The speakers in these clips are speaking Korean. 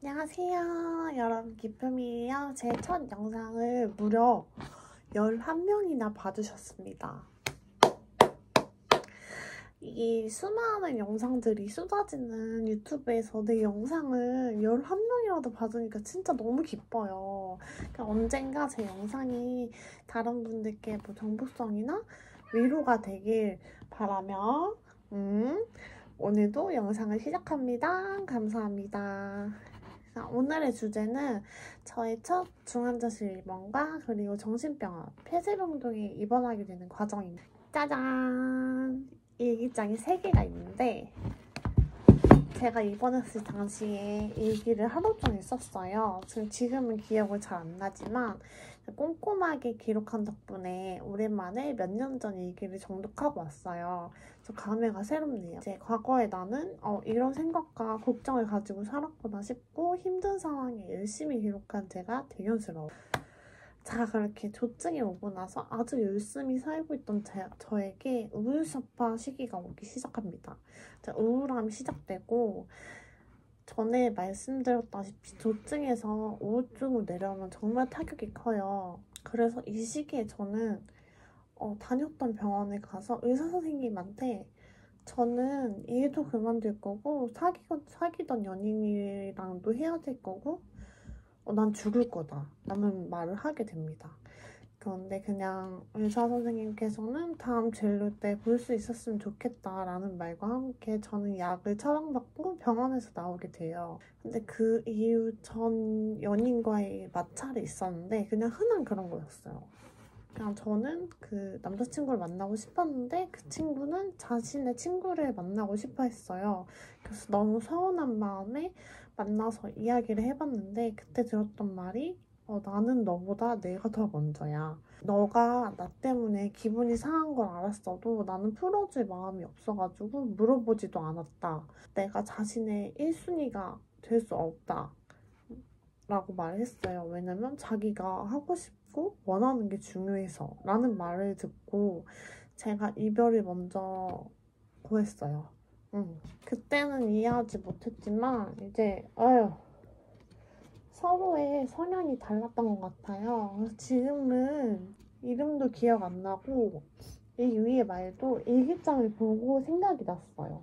안녕하세요. 여러분, 기쁨이에요. 제 첫 영상을 무려 11명이나 봐주셨습니다. 이 수많은 영상들이 쏟아지는 유튜브에서 내 영상을 11명이라도 봐주니까 진짜 너무 기뻐요. 그러니까 언젠가 제 영상이 다른 분들께 뭐 정보성이나 위로가 되길 바라며 오늘도 영상을 시작합니다. 감사합니다. 오늘의 주제는 저의 첫 중환자실 입원과 그리고 정신병원 폐쇄병동에 입원하게 되는 과정입니다. 짜잔! 일기장이 3개가 있는데 제가 입원했을 당시에 일기를 하루 종일 썼어요. 지금은 기억을 잘 안 나지만 꼼꼼하게 기록한 덕분에 오랜만에 몇 년 전 일기를 정독하고 왔어요. 그래서 감회가 새롭네요. 제 과거에 나는 이런 생각과 걱정을 가지고 살았구나 싶고 힘든 상황에 열심히 기록한 제가 대견스러워요. 자, 그렇게 조증이 오고 나서 아주 열심히 살고 있던 저에게 우울샷파 시기가 오기 시작합니다. 우울함이 시작되고 전에 말씀드렸다시피 조증에서 우울증으로 내려오면 정말 타격이 커요. 그래서 이 시기에 저는 다녔던 병원에 가서 의사 선생님한테 저는 일도 그만둘 거고 사귀던 연인이랑도 헤어질 거고 난 죽을 거다 라는 말을 하게 됩니다. 그런데 그냥 의사 선생님께서는 다음 진료 때 볼 수 있었으면 좋겠다 라는 말과 함께 저는 약을 처방받고 병원에서 나오게 돼요. 근데 그 이후 전 연인과의 마찰이 있었는데 그냥 흔한 그런 거였어요. 그냥 저는 그 남자친구를 만나고 싶었는데 그 친구는 자신의 친구를 만나고 싶어 했어요. 그래서 너무 서운한 마음에 만나서 이야기를 해봤는데 그때 들었던 말이 나는 너보다 내가 더 먼저야. 너가 나 때문에 기분이 상한 걸 알았어도 나는 풀어줄 마음이 없어가지고 물어보지도 않았다. 내가 자신의 1순위가 될 수 없다. 라고 말을 했어요. 왜냐면 자기가 하고 싶고 원하는 게 중요해서 라는 말을 듣고 제가 이별을 먼저 고했어요. 그때는 이해하지 못했지만 이제 서로의 성향이 달랐던 것 같아요. 그래서 지금은 이름도 기억 안 나고 이 위의 말도 일기장을 보고 생각이 났어요.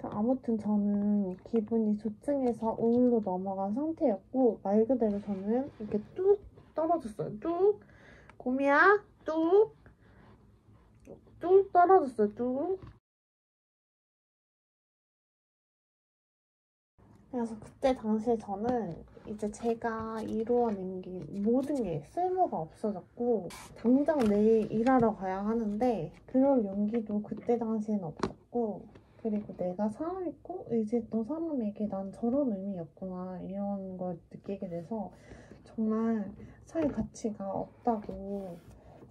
아무튼 저는 기분이 조증에서 우울로 넘어간 상태였고 말 그대로 저는 이렇게 뚝 떨어졌어요. 뚝! 곰이야? 뚝! 뚝 떨어졌어요. 뚝! 그래서 그때 당시에 저는 이제 제가 이루어낸 게 모든 게 쓸모가 없어졌고 당장 내일 일하러 가야 하는데 그럴 용기도 그때 당시에는 없었고 그리고 내가 사랑했고 의지했던 사람에게 난 저런 의미였구나 이런 걸 느끼게 돼서 정말 살 가치가 없다고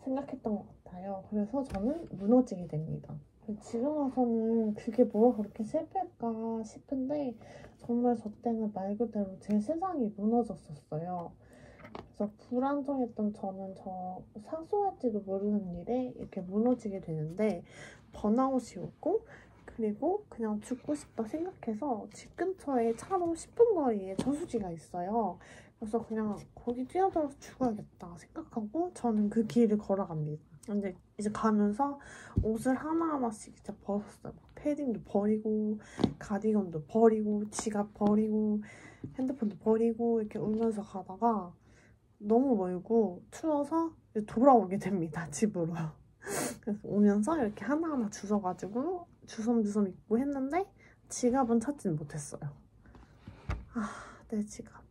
생각했던 것 같아요. 그래서 저는 무너지게 됩니다. 지금 와서는 그게 뭐가 그렇게 슬플까 싶은데 정말 저 때는 말 그대로 제 세상이 무너졌었어요. 그래서 불안정했던 저는 저 사소할지도 모르는 일에 이렇게 무너지게 되는데 번아웃이 오고 그리고 그냥 죽고 싶다 생각해서 집 근처에 차로 10분 거리에 저수지가 있어요. 그래서 그냥 거기 뛰어들어서 죽어야겠다 생각하고 저는 그 길을 걸어갑니다. 근데 이제 가면서 옷을 하나하나씩 진짜 벗었어요. 패딩도 버리고 가디건도 버리고 지갑 버리고 핸드폰도 버리고 이렇게 울면서 가다가 너무 멀고 추워서 돌아오게 됩니다. 집으로. 그래서 오면서 이렇게 하나하나 주워가지고 주섬주섬 입고 했는데 지갑은 찾지는 못했어요. 내 지갑.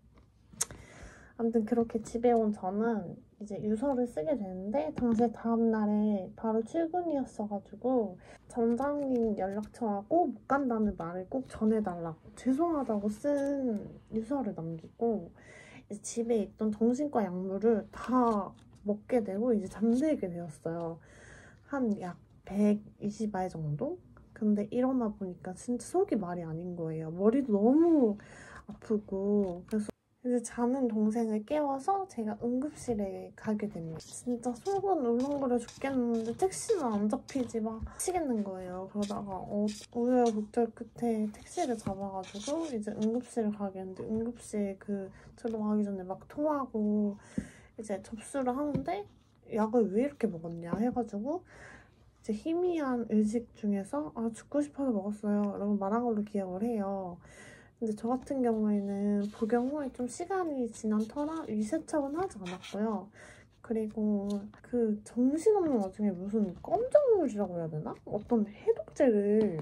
아무튼 그렇게 집에 온 저는 이제 유서를 쓰게 되는데 당시에 다음날에 바로 출근이었어가지고 점장님 연락처하고 못 간다는 말을 꼭 전해달라고 죄송하다고 쓴 유서를 남기고 이제 집에 있던 정신과 약물을 다 먹게 되고 이제 잠들게 되었어요. 한 약 120알 정도? 근데 일어나 보니까 진짜 속이 말이 아닌 거예요. 머리도 너무 아프고 그래서 이제 자는 동생을 깨워서 제가 응급실에 가게 됩니다. 진짜 속은 울렁거려 죽겠는데 택시는 안 잡히지 막 미치겠는 거예요. 그러다가 우여곡절 끝에 택시를 잡아가지고 이제 응급실을 가게 했는데 응급실 들어가기 전에 막 토하고 이제 접수를 하는데 약을 왜 이렇게 먹었냐 해가지고 이제 희미한 의식 중에서 죽고 싶어서 먹었어요 라고 말한 걸로 기억을 해요. 근데 저 같은 경우에는 복용 후에 좀 시간이 지난 터라 위세척은 하지 않았고요. 그리고 정신없는 와중에 무슨 껌정물이라고 해야 되나? 어떤 해독제를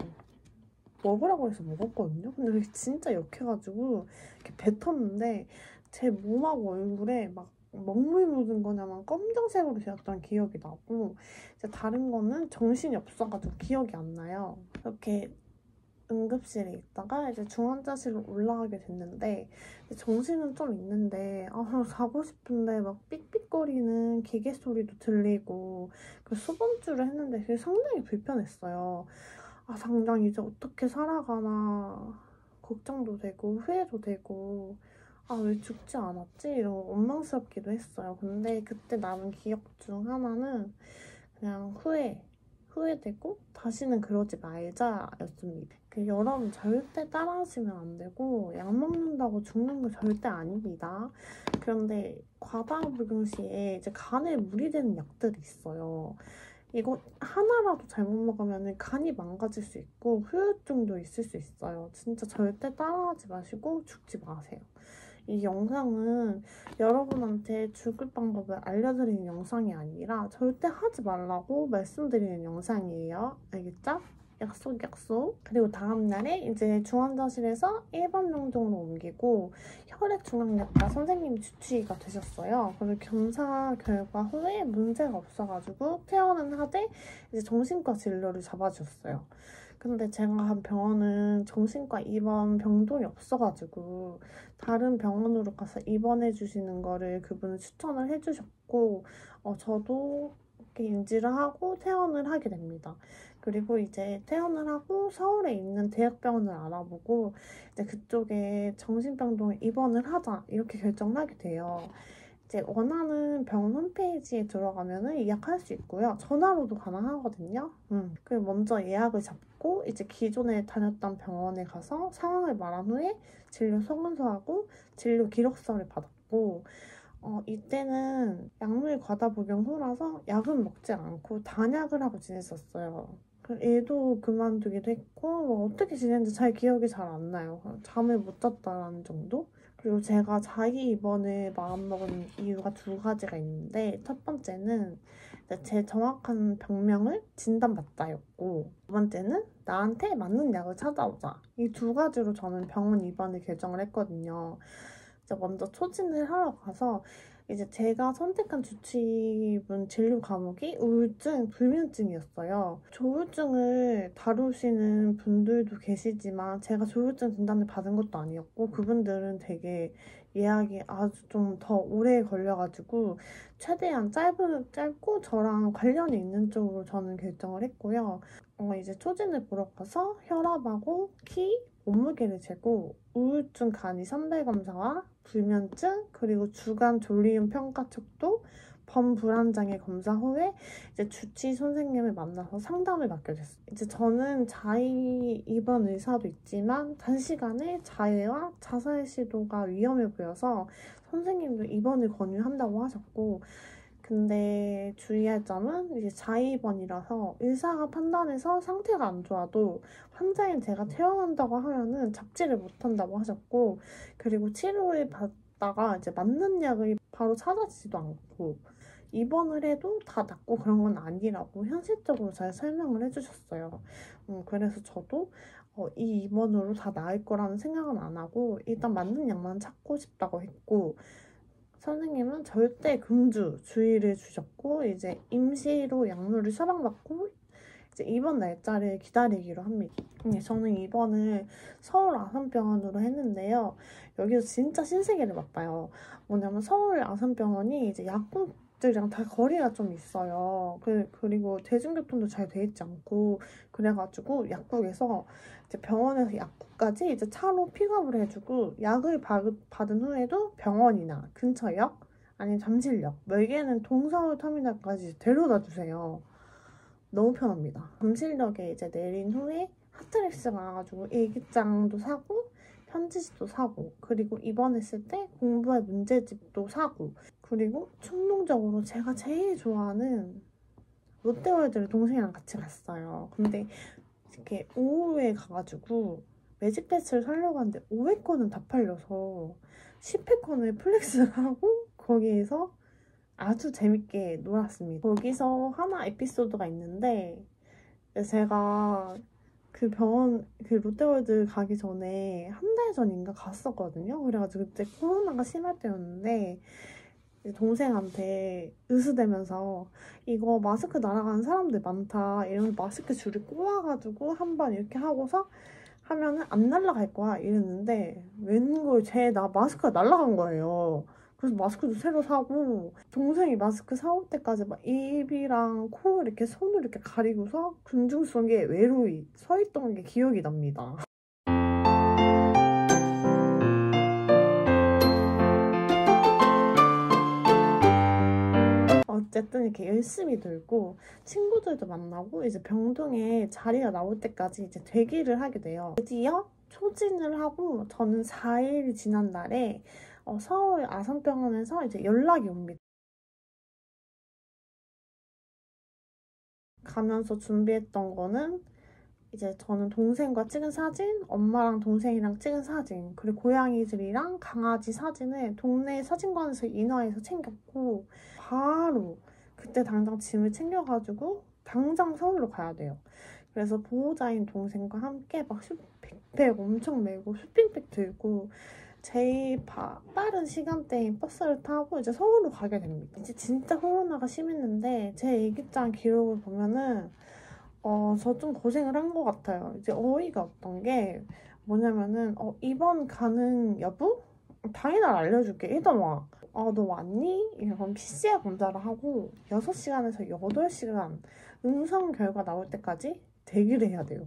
먹으라고 해서 먹었거든요. 근데 그게 진짜 역해가지고 이렇게 뱉었는데 제 몸하고 얼굴에 막 먹물 묻은 거냐만 검정색으로 되었던 기억이 나고 이제 다른 거는 정신이 없어가지고 기억이 안 나요. 이렇게 응급실에 있다가 이제 중환자실로 올라가게 됐는데 정신은 좀 있는데 자고 싶은데 막 삑삑거리는 기계 소리도 들리고 수범주를 했는데 그게 상당히 불편했어요. 당장 이제 어떻게 살아가나 걱정도 되고 후회도 되고 왜 죽지 않았지? 이러고 원망스럽기도 했어요. 근데 그때 남은 기억 중 하나는 그냥 후회되고 다시는 그러지 말자였습니다. 여러분 절대 따라하시면 안 되고 약 먹는다고 죽는 거 절대 아닙니다. 그런데 과다 복용 시에 이제 간에 무리되는 약들이 있어요. 이거 하나라도 잘못 먹으면 간이 망가질 수 있고 후유증도 있을 수 있어요. 진짜 절대 따라하지 마시고 죽지 마세요. 이 영상은 여러분한테 죽을 방법을 알려드리는 영상이 아니라 절대 하지 말라고 말씀드리는 영상이에요. 알겠죠? 약속. 그리고 다음날에 이제 중환자실에서 일반 병동으로 옮기고 혈액중앙내과 선생님이 주치의가 되셨어요. 그래서 검사 결과 후에 문제가 없어가지고 퇴원은 하되 이제 정신과 진료를 잡아주셨어요. 근데 제가 간 병원은 정신과 입원 병동이 없어가지고 다른 병원으로 가서 입원해 주시는 거를 그분은 추천을 해주셨고 저도 이렇게 인지를 하고 퇴원을 하게 됩니다. 그리고 이제 퇴원을 하고 서울에 있는 대학병원을 알아보고 이제 그쪽에 정신병동에 입원을 하자 이렇게 결정을 하게 돼요. 이제 원하는 병원 홈페이지에 들어가면 예약할 수 있고요. 전화로도 가능하거든요. 그리고 먼저 예약을 잡고 이제 기존에 다녔던 병원에 가서 상황을 말한 후에 진료 서문서하고 진료 기록서를 받았고 이때는 약물 과다 복용 후라서 약은 먹지 않고 단약을 하고 지냈었어요. 애도 그만두기도 했고 어떻게 지냈는지 기억이 잘 안 나요. 잠을 못 잤다라는 정도? 그리고 제가 자기 입원을 마음먹은 이유가 두 가지가 있는데 첫 번째는 제 정확한 병명을 진단받자였고 두 번째는 나한테 맞는 약을 찾아오자. 이 두 가지로 저는 병원 입원을 결정을 했거든요. 이제 먼저 초진을 하러 가서 이제 제가 선택한 주치의분 진료 과목이 우울증, 불면증이었어요. 조울증을 다루시는 분들도 계시지만 제가 조울증 진단을 받은 것도 아니었고 그분들은 되게 예약이 아주 좀 더 오래 걸려가지고 최대한 짧고 저랑 관련이 있는 쪽으로 저는 결정을 했고요. 이제 초진을 보러 가서 혈압하고 키, 몸무게를 재고 우울증 간이 선별 검사와 불면증 그리고 주간 졸리움 평가 척도 범불안장애 검사 후에 이제 주치의 선생님을 만나서 상담을 받게 됐어요. 이제 저는 자의 입원 의사도 있지만 단시간에 자해와 자살 시도가 위험해 보여서 선생님도 입원을 권유한다고 하셨고 근데 주의할 점은 이제 자의 입원이라서 의사가 판단해서 상태가 안 좋아도 환자인 제가 퇴원한다고 하면은 잡지를 못한다고 하셨고 그리고 치료를 받다가 이제 맞는 약을 바로 찾아지지도 않고 입원을 해도 다 낫고 그런 건 아니라고 현실적으로 잘 설명을 해주셨어요. 그래서 저도 이 입원으로 다 나을 거라는 생각은 안 하고 일단 맞는 약만 찾고 싶다고 했고 선생님은 절대 금주 주의를 주셨고 이제 임시로 약물을 처방받고 이제 입원 날짜를 기다리기로 합니다. 저는 입원을 서울 아산병원으로 했는데요. 여기서 진짜 신세계를 맛봐요. 뭐냐면 서울 아산병원이 이제 약국 집들이랑 다 거리가 좀 있어요. 그리고 대중교통도 잘 돼 있지 않고 그래가지고 약국에서 이제 병원에서 약국까지 이제 차로 픽업을 해주고 약을 받은 후에도 병원이나 근처역 아니면 잠실역, 멀게는 동서울 터미널까지 데려다 주세요. 너무 편합니다. 잠실역에 이제 내린 후에 핫트릭스 가가지고 일기장도 사고 편지지도 사고 그리고 입원했을 때 공부할 문제집도 사고 그리고 충동적으로 제가 제일 좋아하는 롯데월드를 동생이랑 같이 갔어요. 근데 이렇게 오후에 가가지고 매직 패스를 사려고 하는데 5회권은 다 팔려서 10회권을 플렉스를 하고 거기에서 아주 재밌게 놀았습니다. 거기서 하나 에피소드가 있는데 제가 그 롯데월드 가기 전에 한 달 전인가 갔었거든요. 그래가지고 그때 코로나가 심할 때였는데 동생한테 으스대면서 이거 마스크 날아가는 사람들 많다 이러면서 마스크 줄을 꼬아가지고 한번 이렇게 하고서 하면은 안 날아갈 거야 이랬는데 웬걸 나 마스크가 날아간 거예요. 그래서 마스크도 새로 사고 동생이 마스크 사올 때까지 막 입이랑 코 이렇게 손으로 이렇게 가리고서 군중속에 외로이 서 있던 게 기억이 납니다. 어쨌든 이렇게 열심히 놀고 친구들도 만나고 이제 병동에 자리가 나올 때까지 이제 대기를 하게 돼요. 드디어 초진을 하고 저는 4일이 지난 날에 서울 아산병원에서 이제 연락이 옵니다. 가면서 준비했던 거는 이제 저는 동생과 찍은 사진, 엄마랑 동생이랑 찍은 사진, 그리고 고양이들이랑 강아지 사진을 동네 사진관에서 인화해서 챙겼고 바로 그때 당장 짐을 챙겨가지고 당장 서울로 가야 돼요. 그래서 보호자인 동생과 함께 막 백팩 엄청 메고 쇼핑백 들고 제일 빠른 시간대인 버스를 타고 이제 서울로 가게 됩니다. 이제 진짜 코로나가 심했는데 제 일기장 기록을 보면은 저 좀 고생을 한 것 같아요. 이제 어이가 없던 게 뭐냐면은 입원 가능 여부? 당일날 알려줄게. 일단 와. 너 왔니? 이러면 PCR 검사를 하고 6시간에서 8시간 음성 결과 나올 때까지 대기를 해야 돼요.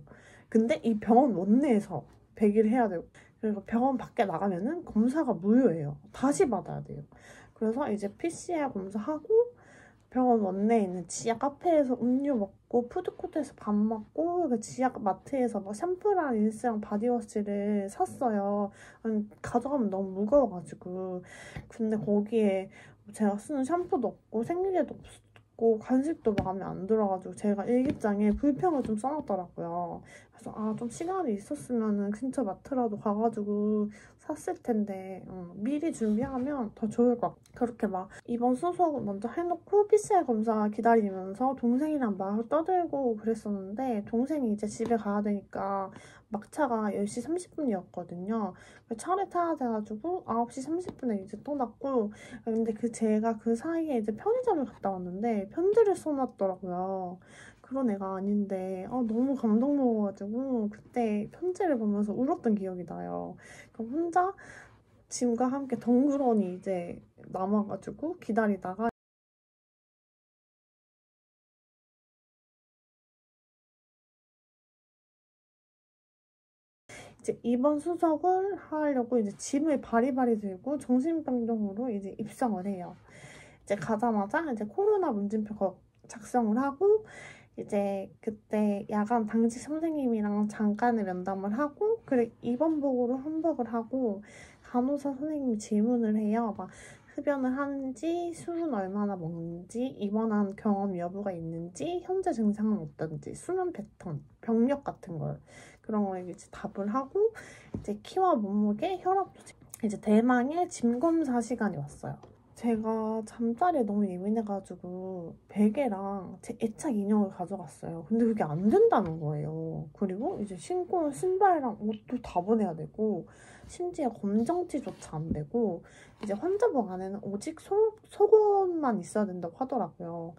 근데 이 병원 원내에서 대기를 해야 돼요. 그리고 병원 밖에 나가면은 검사가 무료예요. 다시 받아야 돼요. 그래서 이제 PCR 검사하고 병원 원내에 있는 지하 카페에서 음료 먹고 푸드코트에서 밥 먹고 그 지하 마트에서 막 샴푸랑 린스랑 바디워시를 샀어요. 아니, 가져가면 너무 무거워가지고. 근데 거기에 제가 쓰는 샴푸도 없고 생리대도 없고 간식도 마음에 안 들어가지고 제가 일기장에 불평을 좀 써놨더라고요. 그래서 좀 시간이 있었으면은 근처 마트라도 가가지고 샀을 텐데 미리 준비하면 더 좋을 것 같아요. 그렇게 막 이번 수속을 먼저 해놓고 PCR 검사 기다리면서 동생이랑 막 떠들고 그랬었는데 동생이 이제 집에 가야 되니까 막차가 10시 30분이었거든요. 차를 타야 돼가지고 9시 30분에 이제 떠났고 근데 제가 그 사이에 이제 편의점을 갔다 왔는데 편지를 써놨더라고요. 그런 애가 아닌데 너무 감동 먹어가지고 그때 편지를 보면서 울었던 기억이 나요. 그럼 혼자 짐과 함께 덩그러니 이제 남아가지고 기다리다가 이제 입원 수속을 하려고 이제 짐을 바리바리 들고 정신병동으로 이제 입성을 해요. 이제 가자마자 이제 코로나 문진표 작성을 하고 이제 그때 야간 당직 선생님이랑 잠깐의 면담을 하고 그래 입원복으로 환복을 하고 간호사 선생님이 질문을 해요. 막 흡연을 하는지, 술은 얼마나 먹는지, 입원한 경험 여부가 있는지, 현재 증상은 어떤지, 수면 패턴, 병력 같은 걸 그런 거에 이제 답을 하고 이제 키와 몸무게, 혈압도 이제 대망의 짐 검사 시간이 왔어요. 제가 잠자리에 너무 예민해가지고 베개랑 제 애착 인형을 가져갔어요. 근데 그게 안 된다는 거예요. 그리고 이제 신고 온 신발이랑 옷도 다 보내야 되고 심지어 검정지조차 안 되고 이제 환자복 안에는 오직 속옷만 있어야 된다고 하더라고요.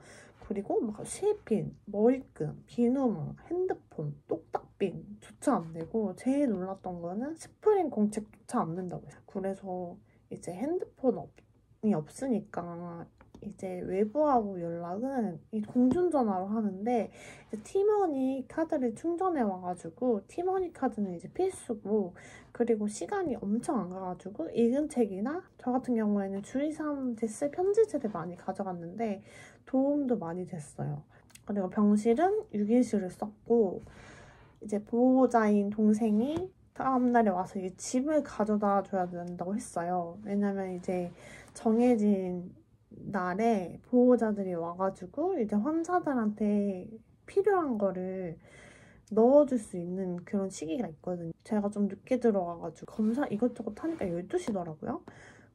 그리고 막 실핀, 머리끈, 비누망, 핸드폰, 똑딱핀조차 안 되고 제일 놀랐던 거는 스프링 공책조차 안 된다고 해요. 그래서 이제 핸드폰 이 없으니까 이제 외부하고 연락은 이 공중전화로 하는데 이제 티머니 카드를 충전해 와가지고 티머니 카드는 이제 필수고 그리고 시간이 엄청 안 가가지고 읽은 책이나 저 같은 경우에는 주2, 3제 쓸 편지지를 많이 가져갔는데 도움도 많이 됐어요. 그리고 병실은 6일치를 썼고 이제 보호자인 동생이 다음날에 와서 이 집을 가져다 줘야 된다고 했어요. 왜냐면 이제 정해진 날에 보호자들이 와가지고 이제 환자들한테 필요한 거를 넣어줄 수 있는 그런 시기가 있거든요. 제가 좀 늦게 들어가가지고 검사 이것저것 하니까 12시더라고요.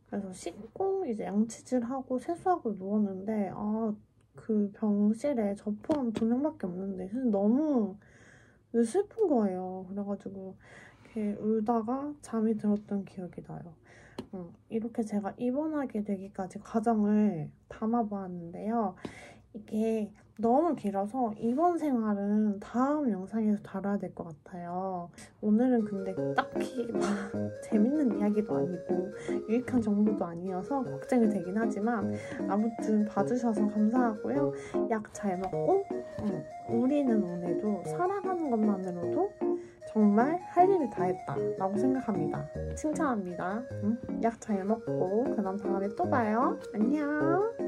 그래서 씻고 이제 양치질하고 세수하고 누웠는데 그 병실에 저 포함 2명밖에 없는데 너무 슬픈 거예요. 그래가지고 이렇게 울다가 잠이 들었던 기억이 나요. 이렇게 제가 입원하게 되기까지 과정을 담아보았는데요. 이게 너무 길어서 입원 생활은 다음 영상에서 다뤄야 될 것 같아요. 오늘은 근데 딱히 막 재밌는 이야기도 아니고 유익한 정보도 아니어서 걱정이 되긴 하지만 아무튼 봐주셔서 감사하고요. 약 잘 먹고 우리는 오늘도 살아가는 것만으로도 정말 할 일을 다 했다 라고 생각합니다. 칭찬합니다. 약 잘 먹고 그럼 다음에 또 봐요. 안녕.